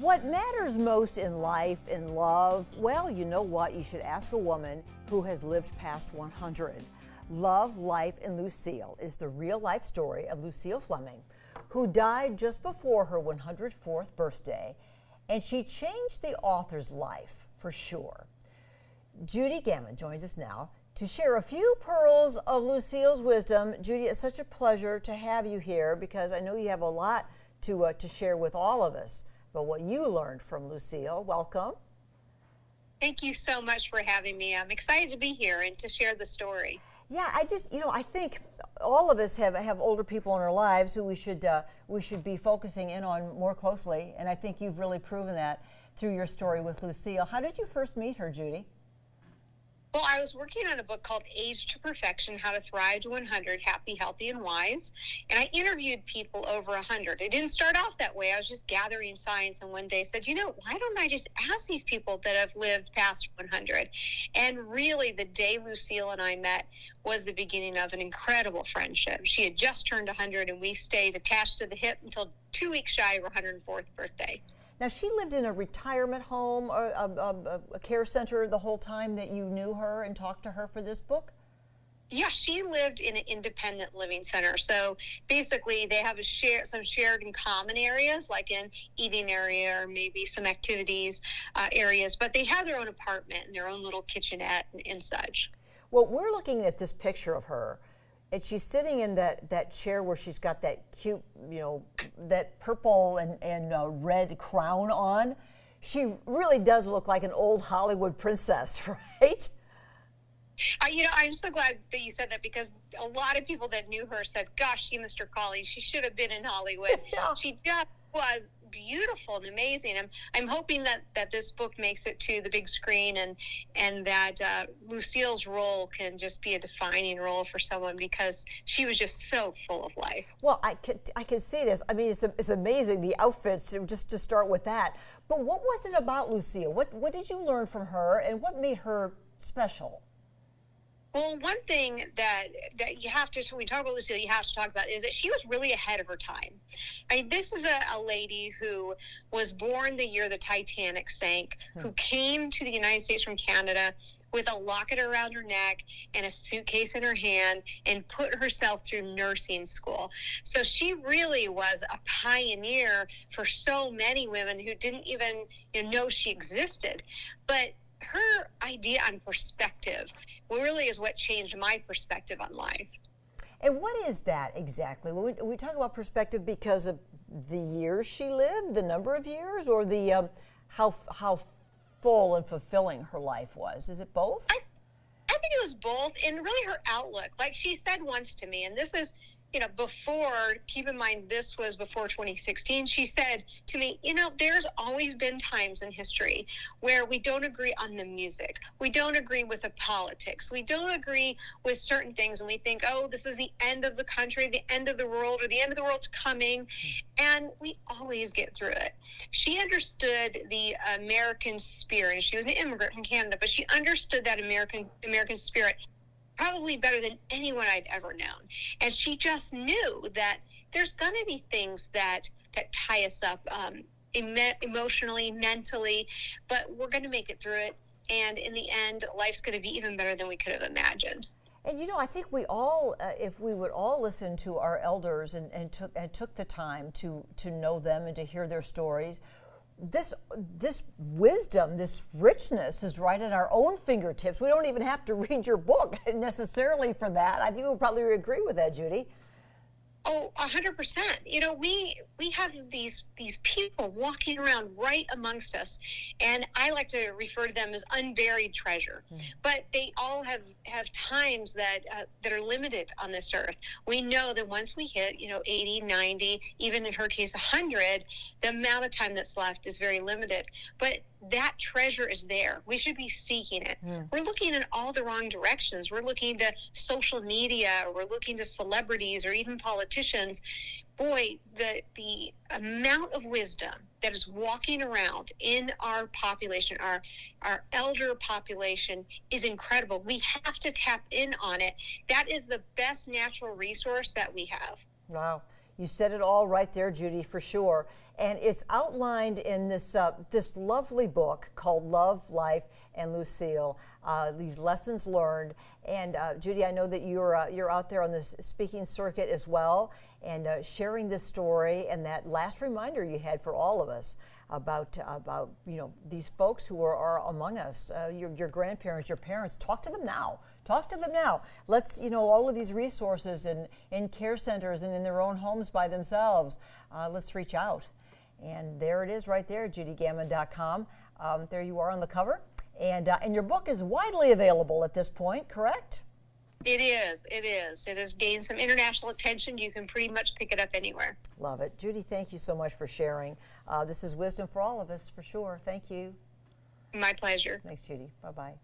What matters most in life, in love? Well, you know what? You should ask a woman who has lived past 100. Love, Life, and Lucille is the real-life story of Lucille Fleming, who died just before her 104th birthday, and she changed the author's life for sure. Judy Gaman joins us now to share a few pearls of Lucille's wisdom. Judy, it's such a pleasure to have you here because I know you have a lot to share with all of us about what you learned from Lucille. Welcome. Thank you so much for having me. I'm excited to be here and to share the story. Yeah, I think all of us have older people in our lives who we should be focusing in on more closely, and I think you've really proven that through your story with Lucille. How did you first meet her, Judy? Well, I was working on a book called Age to Perfection, How to Thrive to 100, Happy, Healthy, and Wise. And I interviewed people over 100. It didn't start off that way. I was just gathering science, and one day said, why don't I just ask these people that have lived past 100? And really, the day Lucille and I met was the beginning of an incredible friendship. She had just turned 100, and we stayed attached to the hip until 2 weeks shy of her 104th birthday. Now, she lived in a retirement home or a care center the whole time that you knew her and talked to her for this book? Yeah, she lived in an independent living center. So basically, they have some shared and common areas, like an eating area or maybe some activities areas, but they have their own apartment and their own little kitchenette and such. Well, we're looking at this picture of her, and she's sitting in that chair where she's got that cute, that purple and red crown on. She really does look like an old Hollywood princess, right? I'm so glad that you said that because a lot of people that knew her said, gosh, she missed her calling. She should have been in Hollywood. Yeah. She just was beautiful and amazing. I'm hoping that this book makes it to the big screen and that Lucille's role can just be a defining role for someone because she was just so full of life. Well, I can see this. I mean, it's amazing, the outfits, just to start with that. But what was it about Lucille? What did you learn from her, and what made her special? Well, one thing that you have to, when we talk about Lucille, you have to talk about is that she was really ahead of her time. I mean, this is a lady who was born the year the Titanic sank, who came to the United States from Canada with a locket around her neck and a suitcase in her hand and put herself through nursing school. So she really was a pioneer for so many women who didn't even know she existed. But her idea on perspective really is what changed my perspective on life. And what is that exactly? When we talk about perspective because of the years she lived, the number of years, or the how full and fulfilling her life was? Is it both? I think it was both, and really her outlook. Like she said once to me, and this is before, keep in mind, this was before 2016, she said to me, there's always been times in history where we don't agree on the music. We don't agree with the politics. We don't agree with certain things. And we think, oh, this is the end of the country, the end of the world, or the end of the world's coming. And we always get through it. She understood the American spirit. She was an immigrant from Canada, but she understood that American spirit probably better than anyone I'd ever known. And she just knew that there's going to be things that tie us up emotionally, mentally, but we're going to make it through it. And in the end, life's going to be even better than we could have imagined. And I think we all, if we would all listen to our elders and took the time to know them and to hear their stories, this wisdom, this richness is right at our own fingertips. We don't even have to read your book necessarily for that. I think you'll probably agree with that, Judy. Oh, 100%. We have these people walking around right amongst us, and I like to refer to them as unburied treasure. But they all have times that are limited on this earth. We know that once we hit, 80, 90, even in her case, 100, the amount of time that's left is very limited. But that treasure is there. We should be seeking it. We're looking in all the wrong directions. We're looking to social media, or we're looking to celebrities or even politicians. Boy, the amount of wisdom that is walking around in our population, our elder population, is incredible. We have to tap in on it. That is the best natural resource that we have. Wow. You said it all right there, Judy, for sure. And it's outlined in this this lovely book called Love, Life, and Lucille. These lessons learned. And Judy, I know that you're out there on this speaking circuit as well, and sharing this story and that last reminder you had for all of us about you know, these folks who are among us, your grandparents, your parents. Talk to them now. Talk to them now. Let's, you know, all of these resources in care centers and in their own homes by themselves. Let's reach out. And there it is right there, judygaman.com. There you are on the cover. And your book is widely available at this point, correct? It is. It is. It has gained some international attention. You can pretty much pick it up anywhere. Love it. Judy, thank you so much for sharing. This is wisdom for all of us, for sure. Thank you. My pleasure. Thanks, Judy. Bye-bye.